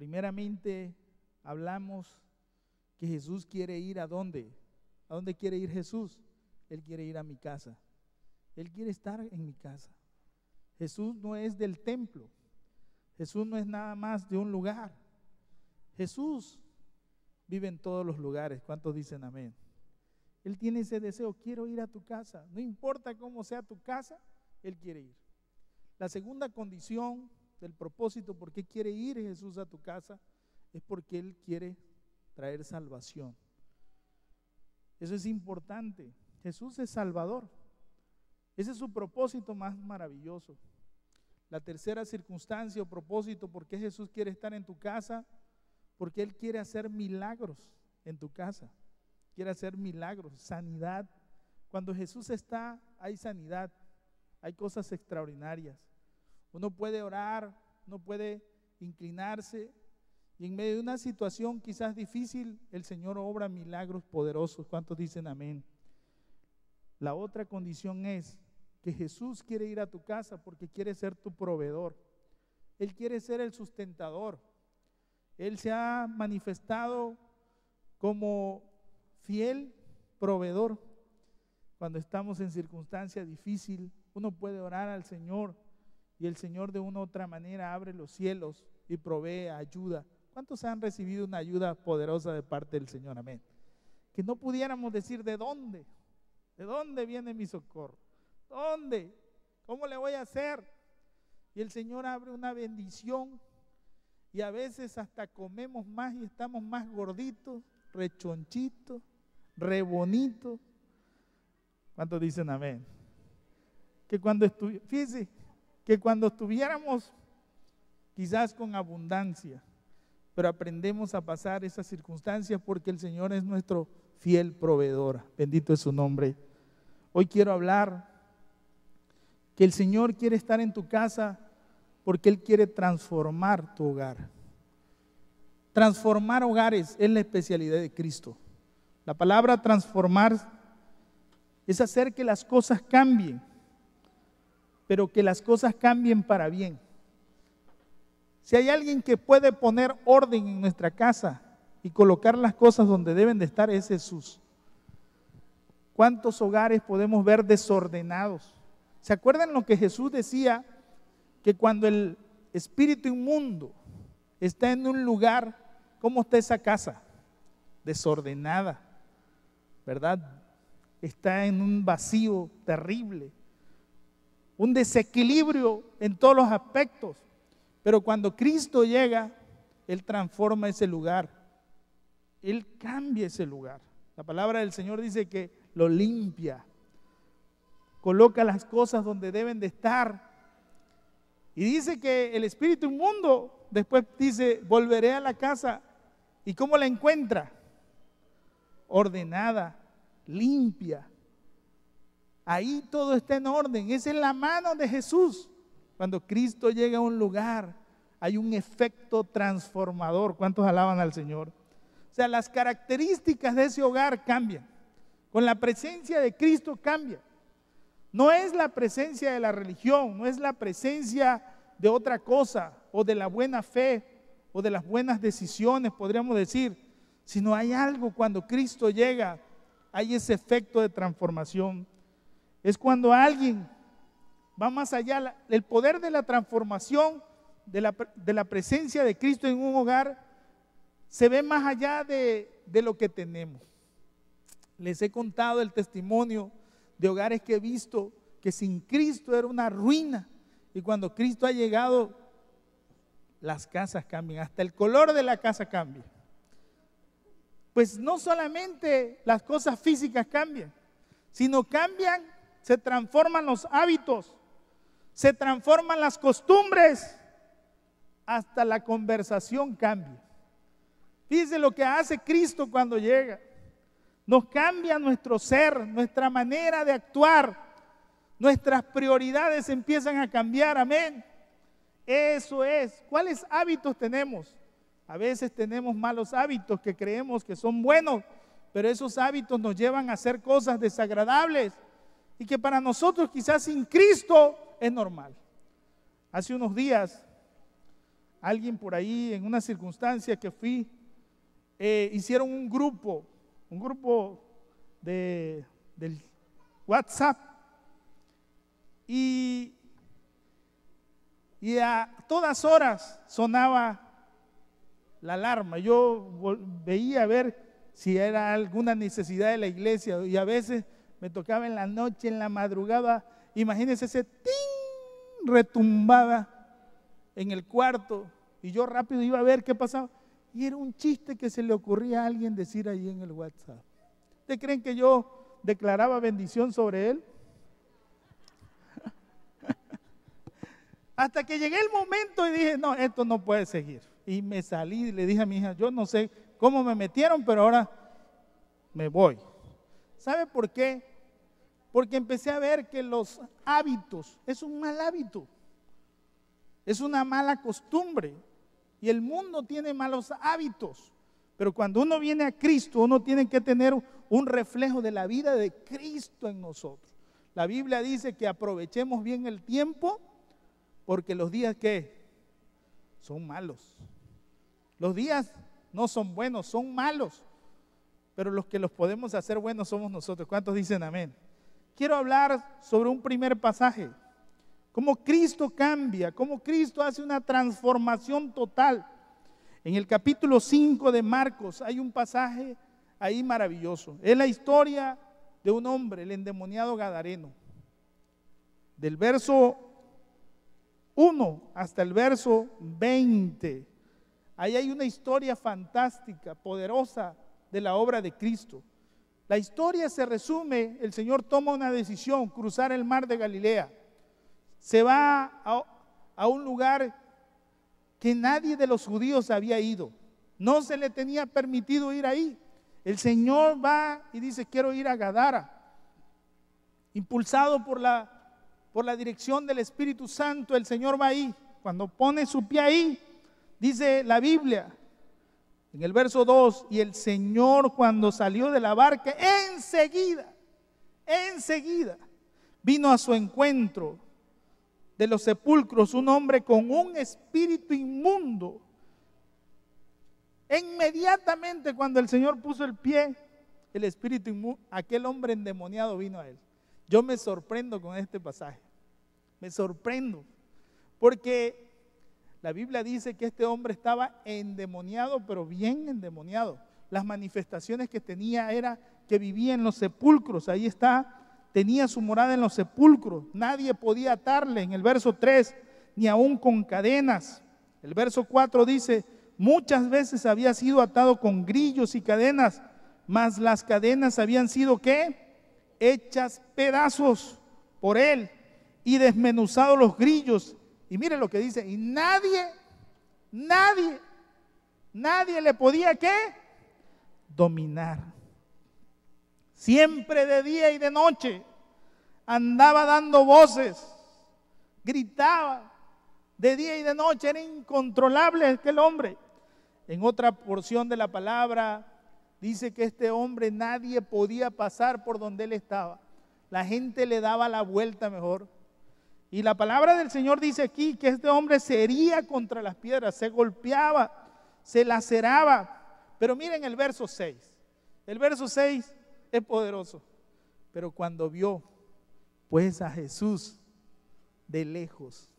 Primeramente, hablamos que Jesús quiere ir ¿a dónde? ¿A dónde quiere ir Jesús? Él quiere ir a mi casa. Él quiere estar en mi casa. Jesús no es del templo. Jesús no es nada más de un lugar. Jesús vive en todos los lugares. ¿Cuántos dicen amén? Él tiene ese deseo, quiero ir a tu casa. No importa cómo sea tu casa, Él quiere ir. La segunda condición del propósito por qué quiere ir Jesús a tu casa es porque Él quiere traer salvación. Eso es importante. Jesús es Salvador. Ese es su propósito más maravilloso. La tercera circunstancia o propósito por qué Jesús quiere estar en tu casa, porque Él quiere hacer milagros en tu casa. Quiere hacer milagros, sanidad. Cuando Jesús está, hay sanidad, hay cosas extraordinarias. Uno puede orar, uno puede inclinarse y en medio de una situación quizás difícil, el Señor obra milagros poderosos. ¿Cuántos dicen amén? La otra condición es que Jesús quiere ir a tu casa porque quiere ser tu proveedor. Él quiere ser el sustentador. Él se ha manifestado como fiel proveedor. Cuando estamos en circunstancia difícil, uno puede orar al Señor y el Señor de una u otra manera abre los cielos y provee ayuda. ¿Cuántos han recibido una ayuda poderosa de parte del Señor? Amén. Que no pudiéramos decir ¿de dónde? ¿De dónde viene mi socorro? ¿Dónde? ¿Cómo le voy a hacer? Y el Señor abre una bendición y a veces hasta comemos más y estamos más gorditos, rechonchitos, re bonitos. ¿Cuántos dicen amén? Fíjense, que cuando estuviéramos quizás con abundancia, pero aprendemos a pasar esas circunstancias porque el Señor es nuestro fiel proveedor. Bendito es su nombre. Hoy quiero hablar que el Señor quiere estar en tu casa porque Él quiere transformar tu hogar. Transformar hogares es la especialidad de Cristo. La palabra transformar es hacer que las cosas cambien, pero que las cosas cambien para bien. Si hay alguien que puede poner orden en nuestra casa y colocar las cosas donde deben de estar, es Jesús. ¿Cuántos hogares podemos ver desordenados? ¿Se acuerdan lo que Jesús decía? Que cuando el espíritu inmundo está en un lugar, ¿cómo está esa casa? Desordenada, ¿verdad? Está en un vacío terrible, un desequilibrio en todos los aspectos. Pero cuando Cristo llega, Él transforma ese lugar. Él cambia ese lugar. La palabra del Señor dice que lo limpia. Coloca las cosas donde deben de estar. Y dice que el espíritu inmundo después dice, volveré a la casa. ¿Y cómo la encuentra? Ordenada, limpia. Ahí todo está en orden. Esa es la mano de Jesús. Cuando Cristo llega a un lugar, hay un efecto transformador. ¿Cuántos alaban al Señor? O sea, las características de ese hogar cambian. Con la presencia de Cristo cambia. No es la presencia de la religión, no es la presencia de otra cosa, o de la buena fe, o de las buenas decisiones, podríamos decir, sino hay algo cuando Cristo llega, hay ese efecto de transformación. Es cuando alguien va más allá, el poder de la transformación, de la presencia de Cristo en un hogar, se ve más allá de lo que tenemos. Les he contado el testimonio de hogares que he visto que sin Cristo era una ruina, y cuando Cristo ha llegado, las casas cambian, hasta el color de la casa cambia. Pues no solamente las cosas físicas cambian, sino cambian, se transforman los hábitos, se transforman las costumbres, hasta la conversación cambia. Fíjense lo que hace Cristo cuando llega. Nos cambia nuestro ser, nuestra manera de actuar, nuestras prioridades empiezan a cambiar, amén. Eso es. ¿Cuáles hábitos tenemos? A veces tenemos malos hábitos que creemos que son buenos, pero esos hábitos nos llevan a hacer cosas desagradables y que para nosotros quizás sin Cristo es normal. Hace unos días alguien por ahí en una circunstancia que fui, hicieron un grupo del WhatsApp y a todas horas sonaba la alarma. Yo veía a ver si era alguna necesidad de la iglesia y a veces me tocaba en la noche, en la madrugada, imagínense ese ting retumbaba en el cuarto y yo rápido iba a ver qué pasaba y era un chiste que se le ocurría a alguien decir ahí en el WhatsApp. ¿Ustedes creen que yo declaraba bendición sobre él? Hasta que llegué el momento y dije, no, esto no puede seguir. Y me salí y le dije a mi hija, yo no sé cómo me metieron, pero ahora me voy. ¿Sabe por qué? Porque empecé a ver que los hábitos es un mal hábito, es una mala costumbre. Y el mundo tiene malos hábitos. Pero cuando uno viene a Cristo, uno tiene que tener un reflejo de la vida de Cristo en nosotros. La Biblia dice que aprovechemos bien el tiempo, porque los días ¿qué? Son malos. Los días no son buenos, son malos. Pero los que los podemos hacer buenos somos nosotros. ¿Cuántos dicen amén? Quiero hablar sobre un primer pasaje. Cómo Cristo cambia, cómo Cristo hace una transformación total. En el capítulo 5 de Marcos hay un pasaje ahí maravilloso. Es la historia de un hombre, el endemoniado gadareno. Del verso 1 hasta el verso 20. Ahí hay una historia fantástica, poderosa de la obra de Cristo. La historia se resume, el Señor toma una decisión, cruzar el mar de Galilea. Se va a un lugar que nadie de los judíos había ido. No se le tenía permitido ir ahí. El Señor va y dice, quiero ir a Gadara. Impulsado por la dirección del Espíritu Santo, el Señor va ahí. Cuando pone su pie ahí, dice la Biblia, en el verso 2, y el Señor cuando salió de la barca, enseguida, vino a su encuentro de los sepulcros un hombre con un espíritu inmundo. Inmediatamente cuando el Señor puso el pie, el espíritu inmundo, aquel hombre endemoniado vino a él. Yo me sorprendo con este pasaje, me sorprendo, porque la Biblia dice que este hombre estaba endemoniado, pero bien endemoniado. Las manifestaciones que tenía era que vivía en los sepulcros, ahí está, tenía su morada en los sepulcros, nadie podía atarle, en el verso 3, ni aún con cadenas. El verso 4 dice, muchas veces había sido atado con grillos y cadenas, mas las cadenas habían sido, ¿qué? Hechas pedazos por él y desmenuzados los grillos. Y mire lo que dice, y nadie le podía, ¿qué? Dominar. Siempre de día y de noche andaba dando voces, gritaba de día y de noche, era incontrolable aquel hombre. En otra porción de la palabra dice que este hombre nadie podía pasar por donde él estaba. La gente le daba la vuelta mejor. Y la palabra del Señor dice aquí que este hombre se hería contra las piedras, se golpeaba, se laceraba. Pero miren el verso 6. El verso 6 es poderoso. Pero cuando vio pues a Jesús de lejos,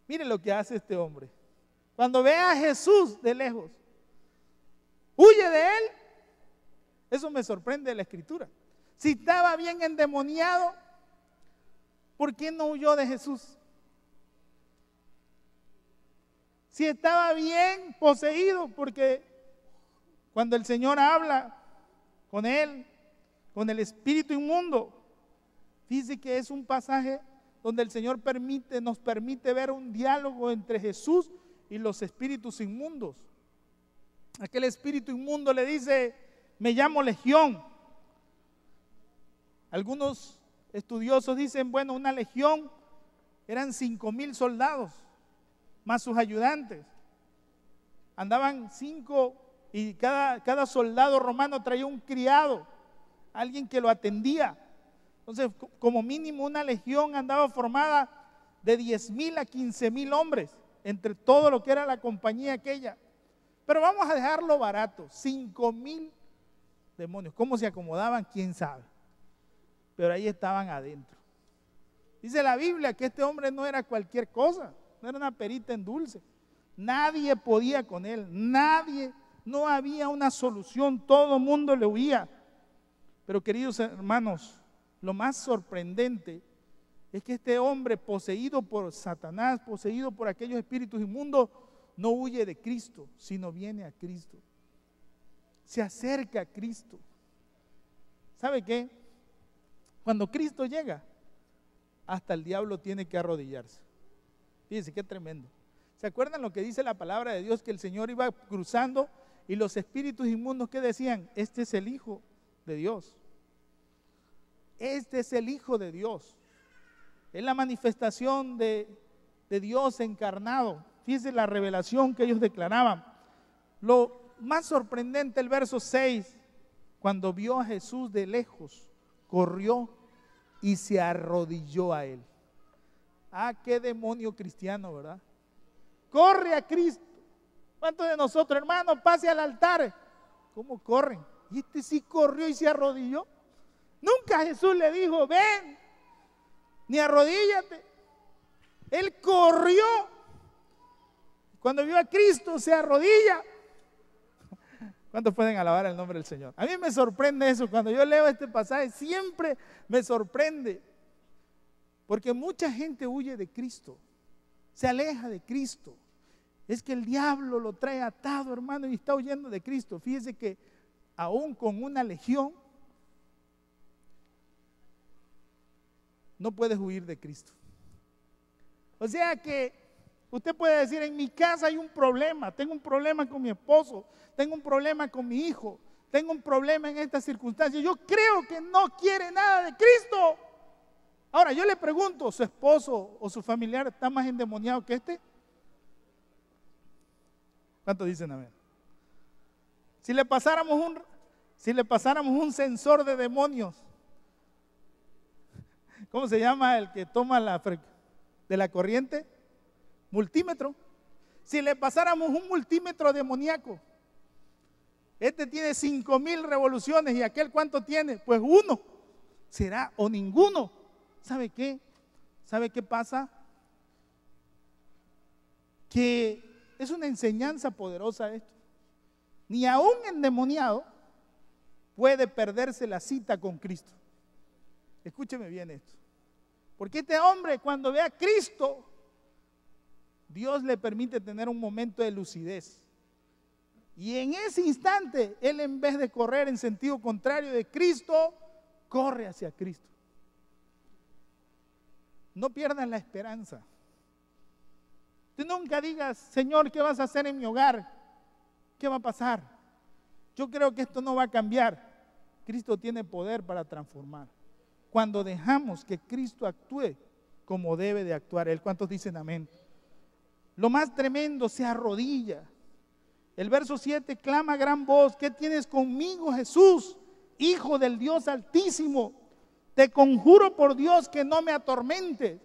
miren lo que hace este hombre. Cuando ve a Jesús de lejos, huye de él. Eso me sorprende de la Escritura. Si estaba bien endemoniado, ¿por qué no huyó de Jesús? Si estaba bien poseído, porque cuando el Señor habla con él, con el espíritu inmundo, dice que es un pasaje donde el Señor nos permite ver un diálogo entre Jesús y los espíritus inmundos. Aquel espíritu inmundo le dice, me llamo Legión. Algunos estudiosos dicen, bueno, una legión eran 5,000 soldados, más sus ayudantes. Andaban 5 y cada soldado romano traía un criado, alguien que lo atendía. Entonces, como mínimo una legión andaba formada de 10,000 a 15,000 hombres. entre todo lo que era la compañía aquella. Pero vamos a dejarlo barato, 5,000 demonios. ¿Cómo se acomodaban? ¿Quién sabe? Pero ahí estaban adentro. Dice la Biblia que este hombre no era cualquier cosa, no era una perita en dulce. Nadie podía con él, nadie, no había una solución, todo el mundo le huía. Pero queridos hermanos, lo más sorprendente es que este hombre poseído por Satanás, poseído por aquellos espíritus inmundos, no huye de Cristo, sino viene a Cristo. Se acerca a Cristo. ¿Sabe qué? Cuando Cristo llega, hasta el diablo tiene que arrodillarse. Fíjense qué tremendo. ¿Se acuerdan lo que dice la palabra de Dios? Que el Señor iba cruzando y los espíritus inmundos que decían, este es el Hijo de Dios. Este es el Hijo de Dios. Es la manifestación de Dios encarnado. Fíjense la revelación que ellos declaraban. Lo más sorprendente, el verso 6, cuando vio a Jesús de lejos, corrió y se arrodilló a él. Ah, qué demonio cristiano, ¿verdad? Corre a Cristo. ¿Cuántos de nosotros, hermanos, pase al altar? ¿Cómo corren? Y este sí corrió y se arrodilló. Nunca Jesús le dijo, ven, ni arrodíllate. Él corrió. Cuando vio a Cristo se arrodilla. ¿Cuántos pueden alabar el nombre del Señor? A mí me sorprende eso. Cuando yo leo este pasaje siempre me sorprende. Porque mucha gente huye de Cristo. Se aleja de Cristo. Es que el diablo lo trae atado, hermano, y está huyendo de Cristo. Fíjese que aún con una legión no puedes huir de Cristo. O sea que usted puede decir, en mi casa hay un problema, tengo un problema con mi esposo, tengo un problema con mi hijo, tengo un problema en estas circunstancias, yo creo que no quiere nada de Cristo. Ahora yo le pregunto, ¿su esposo o su familiar está más endemoniado que este? ¿Cuántos dicen amén? Si le pasáramos un sensor de demonios, ¿cómo se llama el que toma de la corriente? Multímetro. Si le pasáramos un multímetro demoníaco, este tiene 5,000 revoluciones y aquel ¿cuánto tiene? Pues uno. ¿Será o ninguno? ¿Sabe qué? ¿Sabe qué pasa? Que es una enseñanza poderosa esto. Ni aún endemoniado puede perderse la cita con Cristo. Escúcheme bien esto. Porque este hombre cuando ve a Cristo, Dios le permite tener un momento de lucidez. Y en ese instante, él en vez de correr en sentido contrario de Cristo, corre hacia Cristo. No pierdan la esperanza. Tú nunca digas, Señor, ¿qué vas a hacer en mi hogar? ¿Qué va a pasar? Yo creo que esto no va a cambiar. Cristo tiene poder para transformar. Cuando dejamos que Cristo actúe como debe de actuar Él. ¿Cuántos dicen amén? Lo más tremendo, se arrodilla. El verso 7 clama a gran voz, ¿qué tienes conmigo, Jesús, Hijo del Dios Altísimo? Te conjuro por Dios que no me atormentes.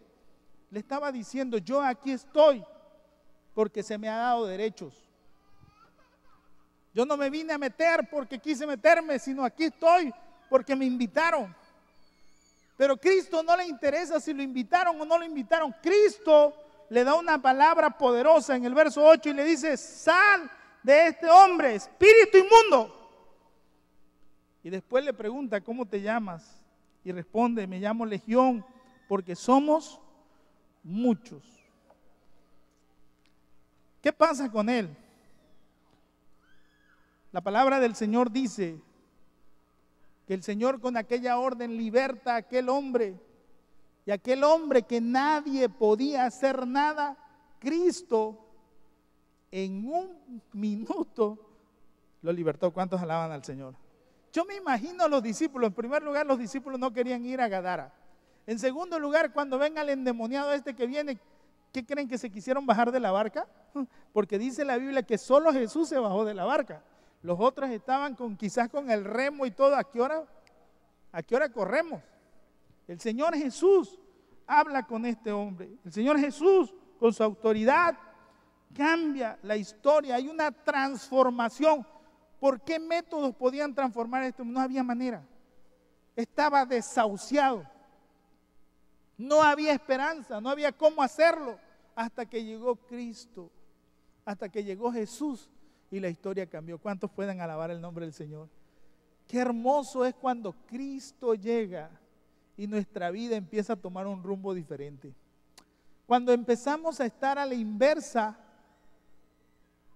Le estaba diciendo, yo aquí estoy porque se me ha dado derechos. Yo no me vine a meter porque quise meterme, sino aquí estoy porque me invitaron. Pero Cristo no le interesa si lo invitaron o no lo invitaron. Cristo le da una palabra poderosa en el verso 8 y le dice, sal de este hombre, espíritu inmundo. Y después le pregunta, ¿cómo te llamas? Y responde, me llamo Legión, porque somos muchos. ¿Qué pasa con él? La palabra del Señor dice que el Señor con aquella orden liberta a aquel hombre, y aquel hombre que nadie podía hacer nada, Cristo en un minuto lo libertó. ¿Cuántos alaban al Señor? Yo me imagino a los discípulos. En primer lugar, los discípulos no querían ir a Gadara. En segundo lugar, cuando venga el endemoniado este que viene, ¿qué creen que se quisieron bajar de la barca? Porque dice la Biblia que solo Jesús se bajó de la barca. Los otros estaban quizás con el remo y todo. ¿A qué hora corremos? El Señor Jesús habla con este hombre. El Señor Jesús, con su autoridad, cambia la historia, hay una transformación. ¿Por qué métodos podían transformar esto? No había manera. Estaba desahuciado. No había esperanza, no había cómo hacerlo hasta que llegó Cristo, hasta que llegó Jesús y la historia cambió. ¿Cuántos pueden alabar el nombre del Señor? Qué hermoso es cuando Cristo llega y nuestra vida empieza a tomar un rumbo diferente. Cuando empezamos a estar a la inversa,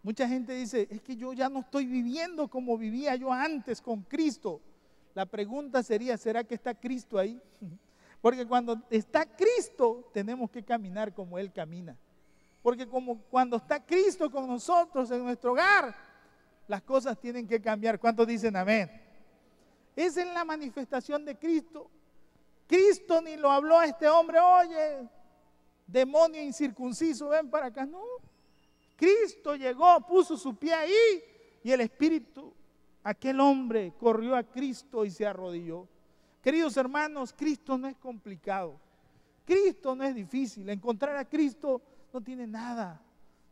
mucha gente dice, es que yo ya no estoy viviendo como vivía yo antes con Cristo. La pregunta sería, ¿será que está Cristo ahí? Porque cuando está Cristo, tenemos que caminar como Él camina. Porque como cuando está Cristo con nosotros en nuestro hogar, las cosas tienen que cambiar. ¿Cuántos dicen amén? Esa es la manifestación de Cristo. Cristo ni lo habló a este hombre, oye, demonio incircunciso, ven para acá. No, Cristo llegó, puso su pie ahí y el Espíritu, aquel hombre corrió a Cristo y se arrodilló. Queridos hermanos, Cristo no es complicado, Cristo no es difícil, encontrar a Cristo no tiene nada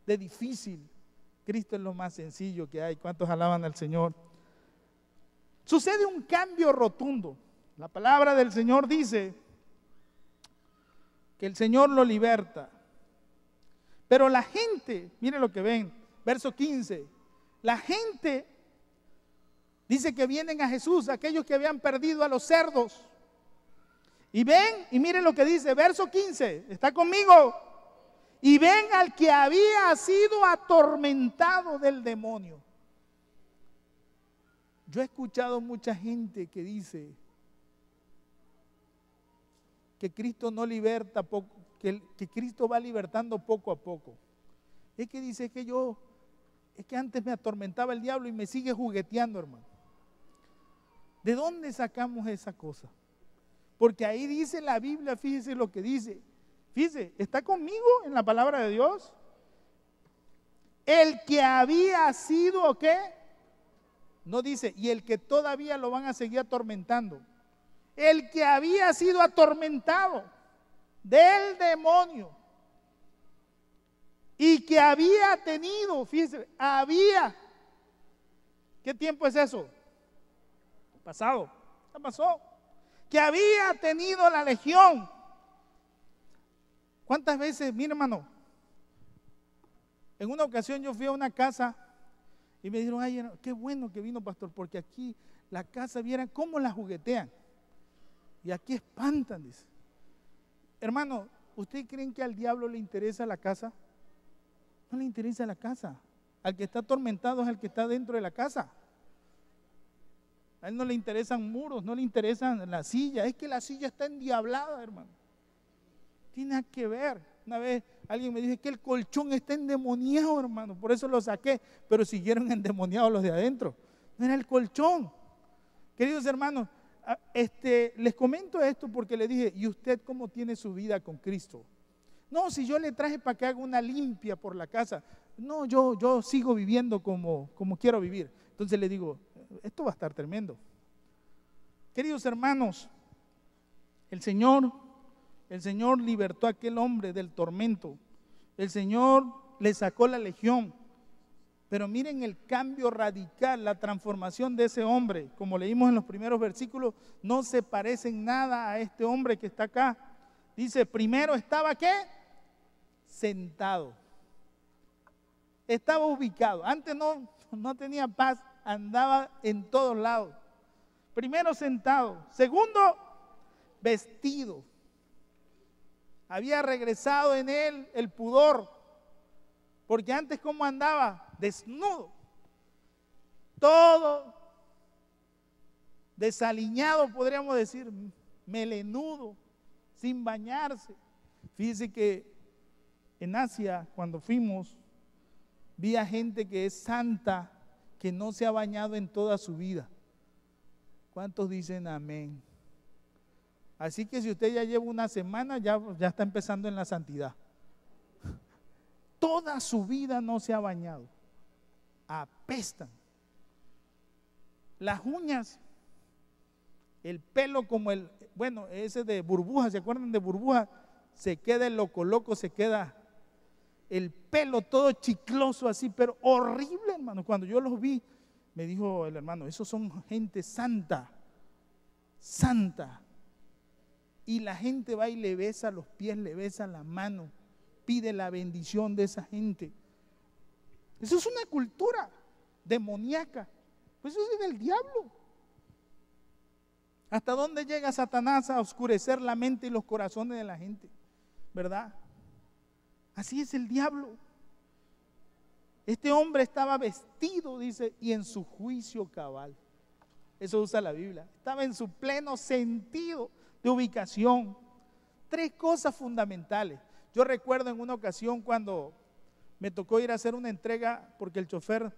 de difícil, Cristo es lo más sencillo que hay. ¿Cuántos alaban al Señor? Sucede un cambio rotundo. La palabra del Señor dice que el Señor lo liberta. Pero la gente, miren lo que ven, verso 15, la gente dice que vienen a Jesús, aquellos que habían perdido a los cerdos. Y ven, y miren lo que dice, verso 15, ¿está conmigo? Y ven al que había sido atormentado del demonio. Yo he escuchado mucha gente que dice que Cristo no liberta poco, que Cristo va libertando poco a poco. Es que dice es que antes me atormentaba el diablo y me sigue jugueteando, hermano. ¿De dónde sacamos esa cosa? Porque ahí dice la Biblia, fíjese lo que dice. Fíjese, ¿está conmigo en la palabra de Dios? El que había sido, ¿qué? No dice, y el que todavía lo van a seguir atormentando. El que había sido atormentado del demonio y que había tenido, fíjese, ¿qué tiempo es eso? Pasado, ya pasó. Que había tenido la legión. ¿Cuántas veces, mi hermano? En una ocasión yo fui a una casa y me dijeron, ay, qué bueno que vino, pastor, porque aquí la casa, vieran cómo la juguetean. Y aquí espantan, dice. Hermano, ¿ustedes creen que al diablo le interesa la casa? No le interesa la casa. Al que está atormentado es el que está dentro de la casa. A él no le interesan muros, no le interesan la silla. Es que la silla está endiablada, hermano. Tiene que ver. Una vez alguien me dijo que el colchón está endemoniado, hermano. Por eso lo saqué. Pero siguieron endemoniados los de adentro. No era el colchón. Queridos hermanos, les comento esto porque le dije, ¿y usted cómo tiene su vida con Cristo? No, si yo le traje para que haga una limpia por la casa. No, yo sigo viviendo como quiero vivir. Entonces le digo, esto va a estar tremendo. Queridos hermanos, el Señor libertó a aquel hombre del tormento. El Señor le sacó la legión. Pero miren el cambio radical, la transformación de ese hombre. Como leímos en los primeros versículos, no se parece en nada a este hombre que está acá. Dice, primero estaba ¿qué? Sentado. Estaba ubicado. Antes no tenía paz, andaba en todos lados. Primero sentado. Segundo, vestido. Había regresado en él el pudor. Porque antes ¿cómo andaba? Desnudo. Todo desaliñado, podríamos decir, melenudo, sin bañarse. Fíjese que en Asia, cuando fuimos, vi a gente que es santa, que no se ha bañado en toda su vida. ¿Cuántos dicen amén? Así que si usted ya lleva una semana, ya está empezando en la santidad. Toda su vida no se ha bañado. Apestan. Las uñas, el pelo como ese de burbuja, ¿se acuerdan de burbuja? Se queda el loco, se queda. el pelo todo chicloso así, pero horrible, hermano. Cuando yo los vi, me dijo el hermano, esos son gente santa, santa. Y la gente va y le besa los pies, le besa la mano, pide la bendición de esa gente. Eso es una cultura demoníaca, pues eso es del diablo. ¿Hasta dónde llega Satanás a oscurecer la mente y los corazones de la gente? ¿Verdad? Así es el diablo. Este hombre estaba vestido, dice, y en su juicio cabal. Eso usa la Biblia. Estaba en su pleno sentido de ubicación. 3 cosas fundamentales. Yo recuerdo en una ocasión cuando me tocó ir a hacer una entrega porque el chofer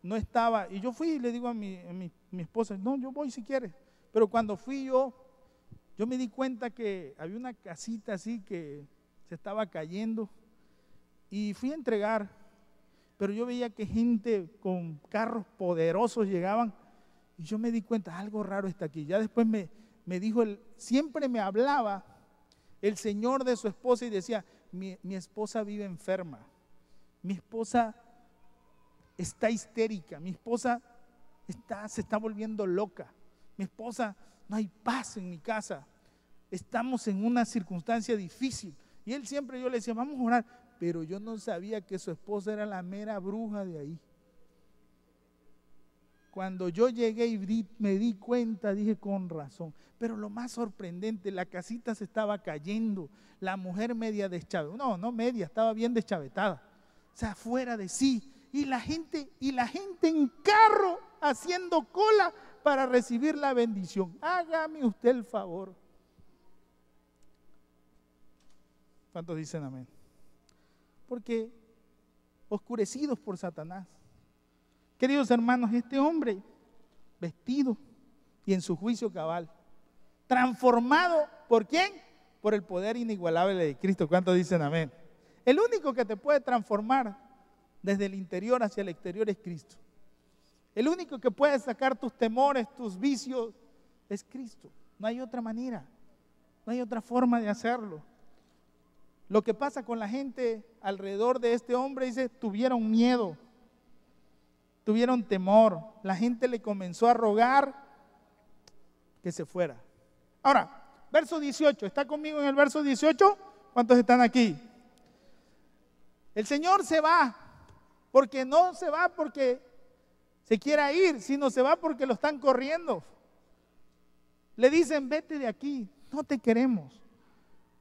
no estaba. Y yo fui y le digo a mi esposa, no, yo voy si quieres. Pero cuando fui yo me di cuenta que había una casita así que se estaba cayendo. Y fui a entregar, pero yo veía que gente con carros poderosos llegaban y yo me di cuenta, algo raro está aquí. Ya después me dijo, siempre me hablaba el señor de su esposa y decía, mi esposa vive enferma, mi esposa está histérica, mi esposa se está volviendo loca, mi esposa, no hay paz en mi casa, estamos en una circunstancia difícil. Y él siempre, yo le decía, vamos a orar. Pero yo no sabía que su esposa era la mera bruja de ahí. Cuando yo llegué y me di cuenta, dije con razón. Pero lo más sorprendente, la casita se estaba cayendo, la mujer media deschavetada, no media, estaba bien deschavetada, o sea, fuera de sí. Y la gente en carro haciendo cola para recibir la bendición. Hágame usted el favor. ¿Cuántos dicen amén? Porque oscurecidos por Satanás. Queridos hermanos, este hombre vestido y en su juicio cabal, transformado, ¿por quién? Por el poder inigualable de Cristo. ¿Cuántos dicen amén? El único que te puede transformar desde el interior hacia el exterior es Cristo. El único que puede sacar tus temores, tus vicios, es Cristo. No hay otra manera, no hay otra forma de hacerlo. Lo que pasa con la gente alrededor de este hombre, dice, tuvieron miedo, tuvieron temor. La gente le comenzó a rogar que se fuera. Ahora, verso 18, ¿está conmigo en el verso 18? ¿Cuántos están aquí? El Señor se va, porque no se va porque se quiera ir, sino se va porque lo están corriendo. Le dicen, vete de aquí, no te queremos.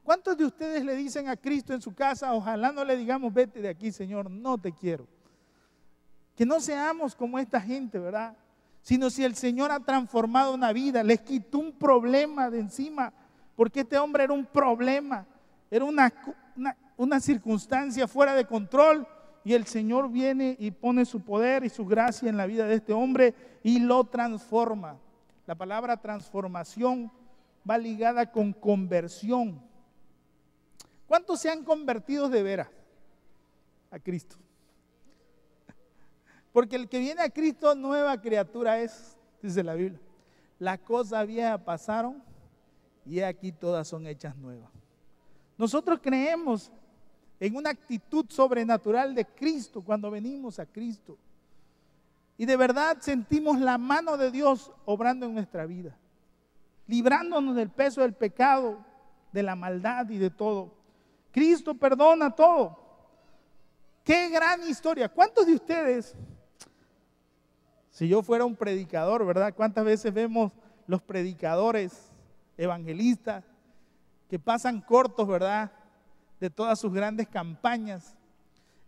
¿Cuántos de ustedes le dicen a Cristo en su casa, ojalá no le digamos, vete de aquí, Señor, no te quiero? Que no seamos como esta gente, ¿verdad? Sino si el Señor ha transformado una vida, les quitó un problema de encima, porque este hombre era un problema, era una circunstancia fuera de control, y el Señor viene y pone su poder y su gracia en la vida de este hombre y lo transforma. La palabra transformación va ligada con conversión. ¿Cuántos se han convertido de veras a Cristo? Porque el que viene a Cristo, nueva criatura es, dice la Biblia. Las cosas viejas pasaron y aquí todas son hechas nuevas. Nosotros creemos en una actitud sobrenatural de Cristo cuando venimos a Cristo. Y de verdad sentimos la mano de Dios obrando en nuestra vida, librándonos del peso del pecado, de la maldad y de todo. Cristo perdona todo. Qué gran historia. ¿Cuántos de ustedes, si yo fuera un predicador, ¿verdad? ¿Cuántas veces vemos los predicadores evangelistas que pasan cortos, ¿verdad?, de todas sus grandes campañas?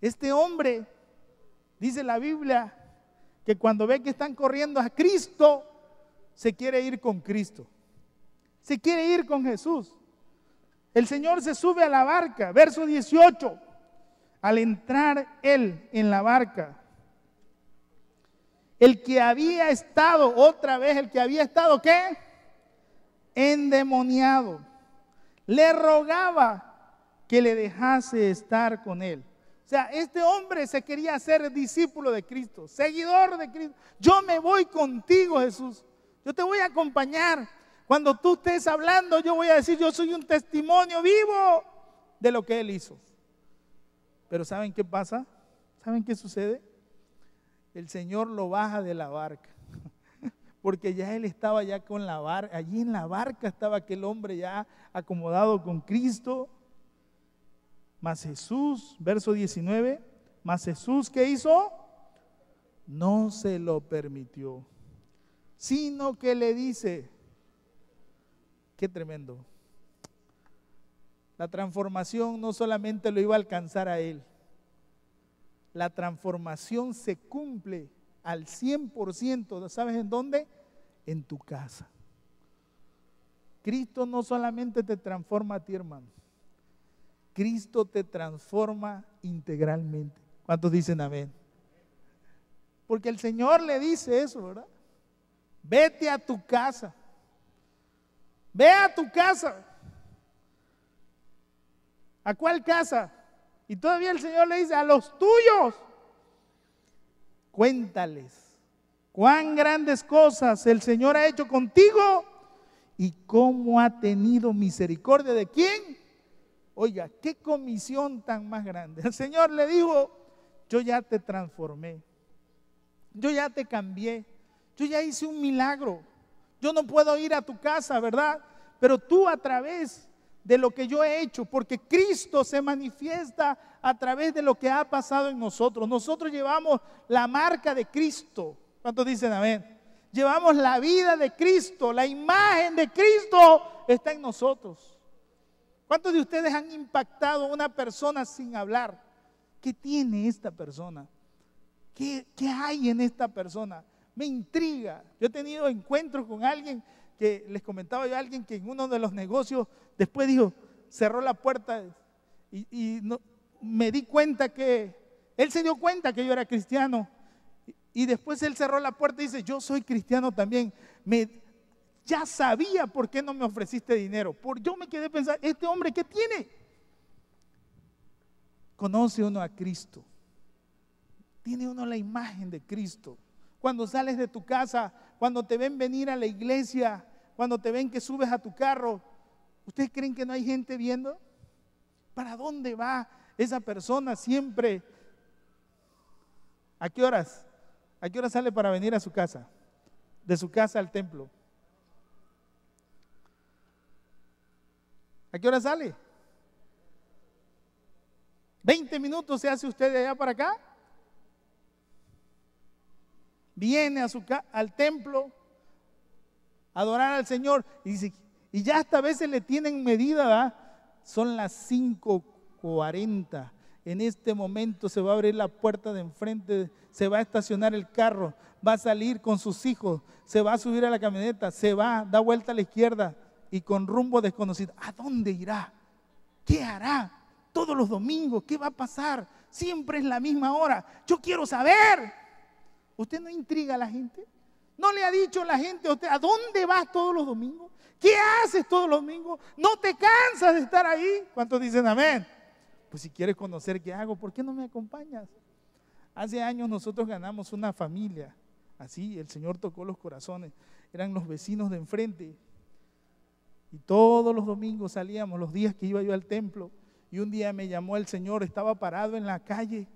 Este hombre, dice la Biblia, que cuando ve que están corriendo a Cristo, se quiere ir con Cristo. Se quiere ir con Jesús. El Señor se sube a la barca, verso 18. Al entrar él en la barca, el que había estado, otra vez, el que había estado, ¿qué? Endemoniado, le rogaba que le dejase estar con él. O sea, este hombre se quería hacer discípulo de Cristo, seguidor de Cristo. Yo me voy contigo, Jesús. Yo te voy a acompañar. Cuando tú estés hablando, yo voy a decir, yo soy un testimonio vivo de lo que Él hizo. Pero ¿saben qué pasa? ¿Saben qué sucede? El Señor lo baja de la barca. Porque ya él estaba ya con la barca, allí en la barca estaba aquel hombre ya acomodado con Cristo. Mas Jesús, verso 19, mas Jesús, ¿qué hizo? No se lo permitió, sino que le dice, qué tremendo. La transformación no solamente lo iba a alcanzar a él, la transformación se cumple al 100%, ¿sabes en dónde? En tu casa. Cristo no solamente te transforma a ti, hermano, Cristo te transforma integralmente. ¿Cuántos dicen amén? Porque el Señor le dice eso, ¿verdad? Vete a tu casa, ve a tu casa. ¿A cuál casa? Y todavía el Señor le dice, a los tuyos, cuéntales cuán grandes cosas el Señor ha hecho contigo y cómo ha tenido misericordia de quién. Oiga, qué comisión tan más grande. El Señor le dijo, yo ya te transformé, yo ya te cambié, yo ya hice un milagro. Yo no puedo ir a tu casa, ¿verdad? Pero tú a través de lo que yo he hecho, porque Cristo se manifiesta a través de lo que ha pasado en nosotros. Nosotros llevamos la marca de Cristo. ¿Cuántos dicen amén? Llevamos la vida de Cristo, la imagen de Cristo está en nosotros. ¿Cuántos de ustedes han impactado a una persona sin hablar? ¿Qué tiene esta persona? ¿Qué hay en esta persona? Me intriga. Yo he tenido encuentros con alguien que les comentaba yo a alguien que en uno de los negocios después dijo, cerró la puerta y no, me di cuenta que él se dio cuenta que yo era cristiano y después él cerró la puerta y dice, yo soy cristiano también. Ya sabía por qué no me ofreciste dinero. Yo me quedé pensando, este hombre, ¿qué tiene? Conoce uno a Cristo. Tiene uno la imagen de Cristo. Cuando sales de tu casa, cuando te ven venir a la iglesia, cuando te ven que subes a tu carro, ¿ustedes creen que no hay gente viendo? ¿Para dónde va esa persona siempre? ¿A qué horas? ¿A qué hora sale para venir a su casa? De su casa al templo. ¿A qué hora sale? 20 minutos se hace usted de allá para acá. Viene al templo a adorar al Señor y dice, y ya hasta a veces le tienen medida, ¿verdad? Son las 5:40. En este momento se va a abrir la puerta de enfrente, se va a estacionar el carro, va a salir con sus hijos, se va a subir a la camioneta, se va, da vuelta a la izquierda y con rumbo desconocido. ¿A dónde irá? ¿Qué hará? Todos los domingos, ¿qué va a pasar? Siempre es la misma hora. Yo quiero saber. ¿Usted no intriga a la gente? ¿No le ha dicho a la gente a usted a dónde vas todos los domingos? ¿Qué haces todos los domingos? ¿No te cansas de estar ahí? ¿Cuántos dicen amén? Pues si quieres conocer qué hago, ¿por qué no me acompañas? Hace años nosotros ganamos una familia, así el Señor tocó los corazones, eran los vecinos de enfrente y todos los domingos salíamos, los días que iba yo al templo, y un día me llamó el Señor, estaba parado en la calle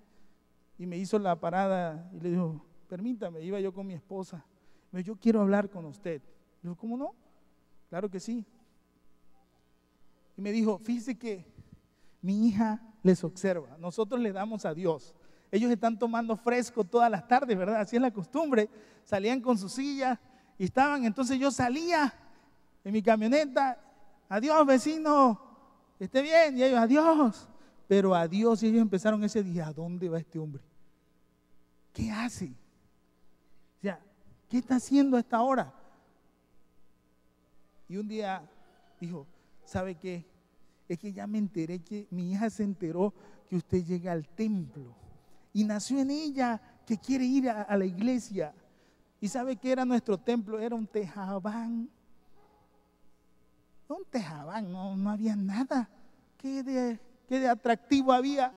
y me hizo la parada y le dijo, permítame, iba yo con mi esposa, me dijo, yo quiero hablar con usted. Le digo, ¿cómo no? Claro que sí. Y me dijo, fíjese que mi hija les observa, nosotros le damos a Dios. Ellos están tomando fresco todas las tardes, ¿verdad? Así es la costumbre. Salían con su silla y estaban, entonces yo salía en mi camioneta, adiós vecino, esté bien, y ellos, adiós. Pero adiós, y ellos empezaron ese día, ¿a dónde va este hombre? ¿Qué hace? O sea, ¿qué está haciendo a esta hora? Y un día dijo, ¿sabe qué? Es que ya me enteré que mi hija se enteró que usted llega al templo y nació en ella que quiere ir a la iglesia. ¿Y sabe qué era nuestro templo? Era un tejabán. Un tejabán, no había nada. ¿Qué de atractivo había?